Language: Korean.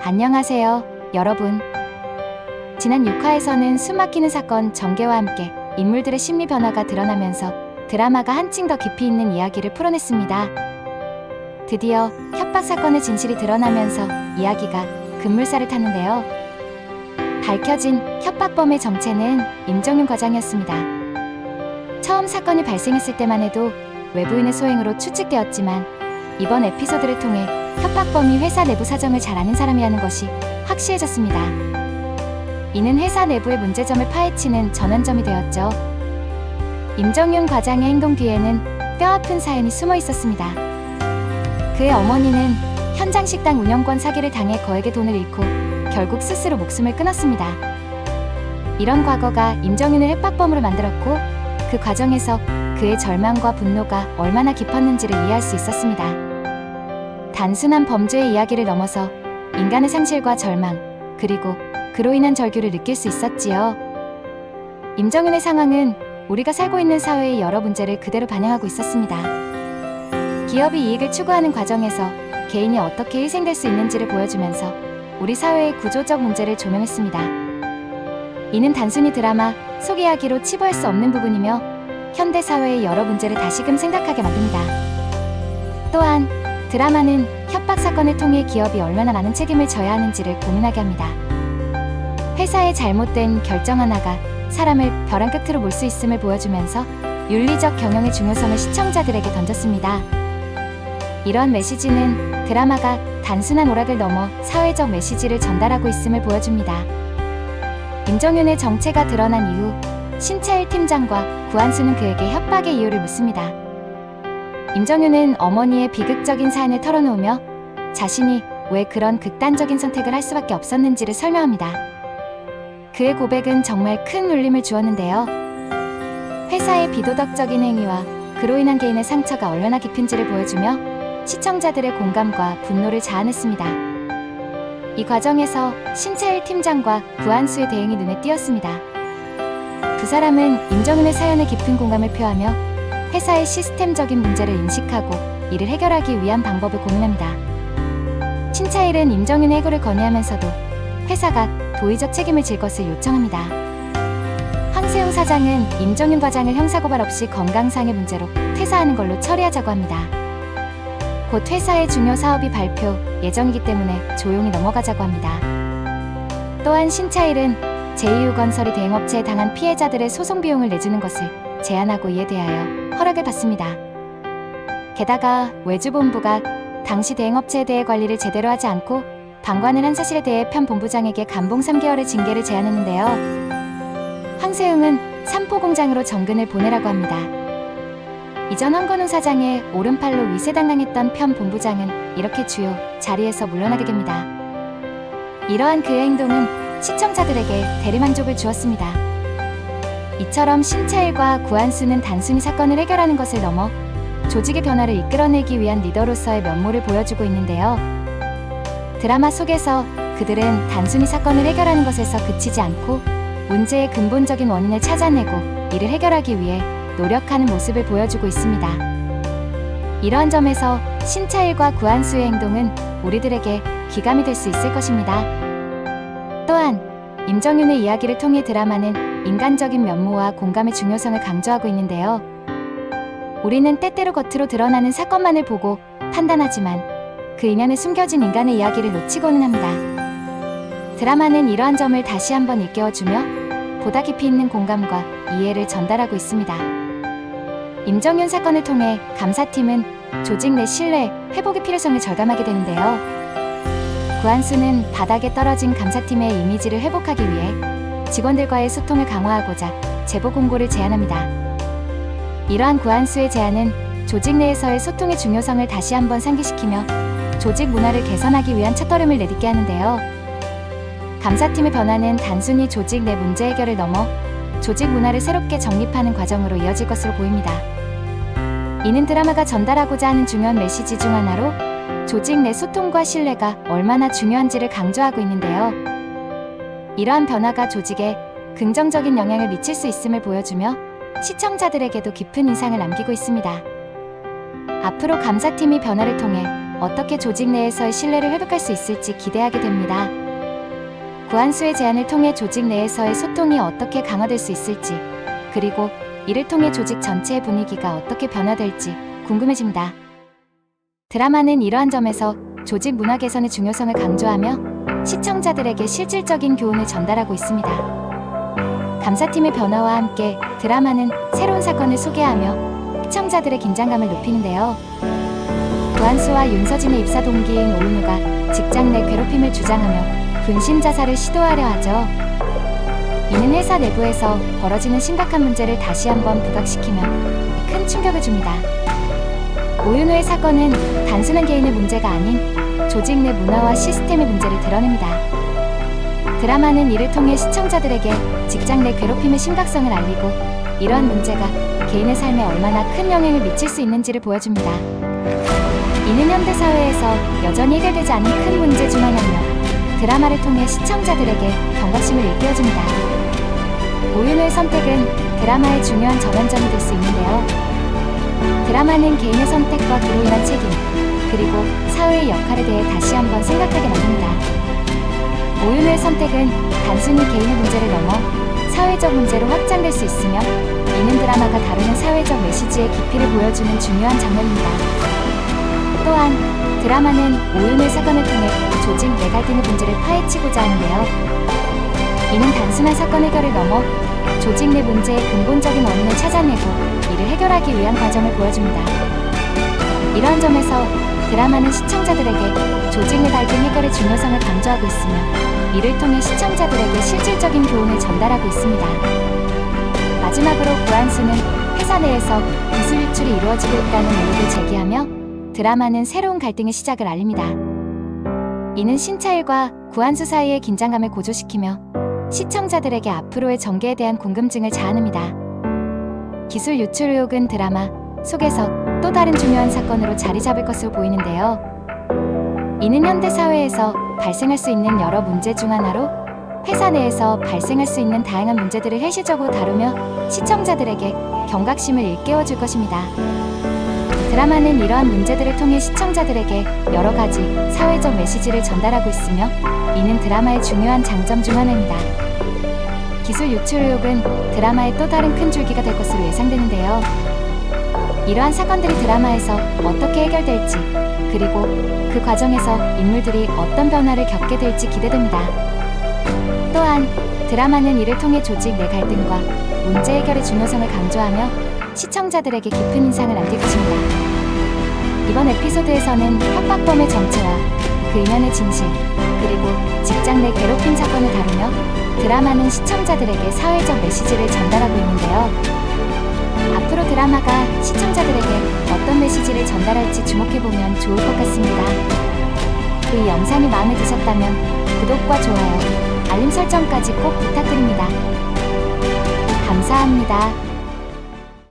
안녕하세요, 여러분. 지난 6화에서는 숨막히는 사건 전개와 함께 인물들의 심리 변화가 드러나면서 드라마가 한층 더 깊이 있는 이야기를 풀어냈습니다. 드디어 협박 사건의 진실이 드러나면서 이야기가 급물살을 탔는데요. 밝혀진 협박범의 정체는 임정윤 과장이었습니다. 처음 사건이 발생했을 때만 해도 외부인의 소행으로 추측되었지만 이번 에피소드를 통해 협박범이 회사 내부 사정을 잘 아는 사람이라는 것이 확실해졌습니다. 이는 회사 내부의 문제점을 파헤치는 전환점이 되었죠. 임정윤 과장의 행동 뒤에는 뼈아픈 사연이 숨어 있었습니다. 그의 어머니는 현장 식당 운영권 사기를 당해 거액의 돈을 잃고 결국 스스로 목숨을 끊었습니다. 이런 과거가 임정윤을 협박범으로 만들었고 그 과정에서 그의 절망과 분노가 얼마나 깊었는지를 이해할 수 있었습니다. 단순한 범죄의 이야기를 넘어서 인간의 상실과 절망, 그리고 그로 인한 절규를 느낄 수 있었지요. 임정윤의 상황은 우리가 살고 있는 사회의 여러 문제를 그대로 반영하고 있었습니다. 기업이 이익을 추구하는 과정에서 개인이 어떻게 희생될 수 있는지를 보여주면서 우리 사회의 구조적 문제를 조명했습니다. 이는 단순히 드라마 속 이야기로 치부할 수 없는 부분이며 현대 사회의 여러 문제를 다시금 생각하게 만듭니다. 또한 드라마는 협박 사건을 통해 기업이 얼마나 많은 책임을 져야 하는지를 고민하게 합니다. 회사의 잘못된 결정 하나가 사람을 벼랑 끝으로 몰 수 있음을 보여주면서 윤리적 경영의 중요성을 시청자들에게 던졌습니다. 이런 메시지는 드라마가 단순한 오락을 넘어 사회적 메시지를 전달하고 있음을 보여줍니다. 임정윤의 정체가 드러난 이후 신차일 팀장과 구한수는 그에게 협박의 이유를 묻습니다. 임정윤은 어머니의 비극적인 사연을 털어놓으며 자신이 왜 그런 극단적인 선택을 할 수밖에 없었는지를 설명합니다. 그의 고백은 정말 큰 울림을 주었는데요. 회사의 비도덕적인 행위와 그로 인한 개인의 상처가 얼마나 깊은지를 보여주며 시청자들의 공감과 분노를 자아냈습니다. 이 과정에서 신차일 팀장과 구한수의 대응이 눈에 띄었습니다. 두 사람은 임정윤의 사연에 깊은 공감을 표하며 회사의 시스템적인 문제를 인식하고 이를 해결하기 위한 방법을 고민합니다. 신차일은 임정윤의 해고를 건의하면서도 회사가 도의적 책임을 질 것을 요청합니다. 황세웅 사장은 임정윤 과장을 형사고발 없이 건강상의 문제로 퇴사하는 걸로 처리하자고 합니다. 곧 회사의 중요 사업이 발표 예정이기 때문에 조용히 넘어가자고 합니다. 또한 신차일은 제2유건설이 대행업체에 당한 피해자들의 소송 비용을 내주는 것을 제안하고 이에 대하여 허락을 받습니다. 게다가 외주본부가 당시 대행업체에 대해 관리를 제대로 하지 않고 방관을 한 사실에 대해 편 본부장에게 감봉 3개월의 징계를 제안했는데요. 황세웅은 삼포공장으로 정근을 보내라고 합니다. 이전 황건웅 사장의 오른팔로 위세당당했던 편 본부장은 이렇게 주요 자리에서 물러나게 됩니다. 이러한 그의 행동은 시청자들에게 대리만족을 주었습니다. 이처럼 신차일과 구한수는 단순히 사건을 해결하는 것을 넘어 조직의 변화를 이끌어내기 위한 리더로서의 면모를 보여주고 있는데요. 드라마 속에서 그들은 단순히 사건을 해결하는 것에서 그치지 않고 문제의 근본적인 원인을 찾아내고 이를 해결하기 위해 노력하는 모습을 보여주고 있습니다. 이러한 점에서 신차일과 구한수의 행동은 우리들에게 귀감이 될 수 있을 것입니다. 또한 임정윤의 이야기를 통해 드라마는 인간적인 면모와 공감의 중요성을 강조하고 있는데요. 우리는 때때로 겉으로 드러나는 사건만을 보고 판단하지만 그 이면에 숨겨진 인간의 이야기를 놓치고는 합니다. 드라마는 이러한 점을 다시 한번 일깨워주며 보다 깊이 있는 공감과 이해를 전달하고 있습니다. 임정윤 사건을 통해 감사팀은 조직 내 신뢰, 회복의 필요성을 절감하게 되는데요. 구한수는 바닥에 떨어진 감사팀의 이미지를 회복하기 위해 직원들과의 소통을 강화하고자 제보 공고를 제안합니다. 이러한 구한수의 제안은 조직 내에서의 소통의 중요성을 다시 한번 상기시키며 조직 문화를 개선하기 위한 첫걸음을 내딛게 하는데요. 감사팀의 변화는 단순히 조직 내 문제 해결을 넘어 조직 문화를 새롭게 정립하는 과정으로 이어질 것으로 보입니다. 이는 드라마가 전달하고자 하는 중요한 메시지 중 하나로 조직 내 소통과 신뢰가 얼마나 중요한지를 강조하고 있는데요. 이러한 변화가 조직에 긍정적인 영향을 미칠 수 있음을 보여주며 시청자들에게도 깊은 인상을 남기고 있습니다. 앞으로 감사팀이 변화를 통해 어떻게 조직 내에서의 신뢰를 회복할 수 있을지 기대하게 됩니다. 구한수의 제안을 통해 조직 내에서의 소통이 어떻게 강화될 수 있을지, 그리고 이를 통해 조직 전체의 분위기가 어떻게 변화될지 궁금해집니다. 드라마는 이러한 점에서 조직 문화 개선의 중요성을 강조하며 시청자들에게 실질적인 교훈을 전달하고 있습니다. 감사팀의 변화와 함께 드라마는 새로운 사건을 소개하며 시청자들의 긴장감을 높이는데요. 구한수와 윤서진의 입사 동기인 오윤우가 직장 내 괴롭힘을 주장하며 분신 자살을 시도하려 하죠. 이는 회사 내부에서 벌어지는 심각한 문제를 다시 한번 부각시키며 큰 충격을 줍니다. 오윤우의 사건은 단순한 개인의 문제가 아닌 조직 내 문화와 시스템의 문제를 드러냅니다. 드라마는 이를 통해 시청자들에게 직장 내 괴롭힘의 심각성을 알리고 이러한 문제가 개인의 삶에 얼마나 큰 영향을 미칠 수 있는지를 보여줍니다. 이는 현대사회에서 여전히 해결되지 않은 큰 문제 중 하나며 드라마를 통해 시청자들에게 경각심을 일깨워줍니다. 오윤우의 선택은 드라마의 중요한 전환점이 될 수 있는데요. 드라마는 개인의 선택과 그로 인한 책임, 그리고 사회의 역할에 대해 다시 한번 생각하게 만듭니다. 오윤우의 선택은 단순히 개인의 문제를 넘어 사회적 문제로 확장될 수 있으며 이는 드라마가 다루는 사회적 메시지의 깊이를 보여주는 중요한 장면입니다. 또한 드라마는 오윤우의 사건을 통해 조직 내 갈등의 본질을 파헤치고자 하는데요. 이는 단순한 사건 해결을 넘어 조직 내 문제의 근본적인 원인을 찾아내고 이를 해결하기 위한 과정을 보여줍니다. 이러한 점에서 드라마는 시청자들에게 조직 내 갈등 해결의 중요성을 강조하고 있으며 이를 통해 시청자들에게 실질적인 교훈을 전달하고 있습니다. 마지막으로 구한수는 회사 내에서 기술 유출이 이루어지고 있다는 의혹을 제기하며 드라마는 새로운 갈등의 시작을 알립니다. 이는 신차일과 구한수 사이의 긴장감을 고조시키며 시청자들에게 앞으로의 전개에 대한 궁금증을 자아냅니다. 기술 유출 의혹은 드라마 속에서 또 다른 중요한 사건으로 자리 잡을 것으로 보이는데요. 이는 현대 사회에서 발생할 수 있는 여러 문제 중 하나로 회사 내에서 발생할 수 있는 다양한 문제들을 현실적으로 다루며 시청자들에게 경각심을 일깨워줄 것입니다. 드라마는 이러한 문제들을 통해 시청자들에게 여러 가지 사회적 메시지를 전달하고 있으며 이는 드라마의 중요한 장점 중 하나입니다. 기술 유출 의혹은 드라마의 또 다른 큰 줄기가 될 것으로 예상되는데요. 이러한 사건들이 드라마에서 어떻게 해결될지, 그리고 그 과정에서 인물들이 어떤 변화를 겪게 될지 기대됩니다. 또한 드라마는 이를 통해 조직 내 갈등과 문제 해결의 중요성을 강조하며 시청자들에게 깊은 인상을 남길 것입니다. 이번 에피소드에서는 협박범의 정체와 그 이면의 진실, 그리고 직장 내 괴롭힘 사건을 다루며 드라마는 시청자들에게 사회적 메시지를 전달하고 있는데요. 앞으로 드라마가 시청자들에게 어떤 메시지를 전달할지 주목해보면 좋을 것 같습니다. 이 영상이 마음에 드셨다면 구독과 좋아요, 알림 설정까지 꼭 부탁드립니다. 감사합니다.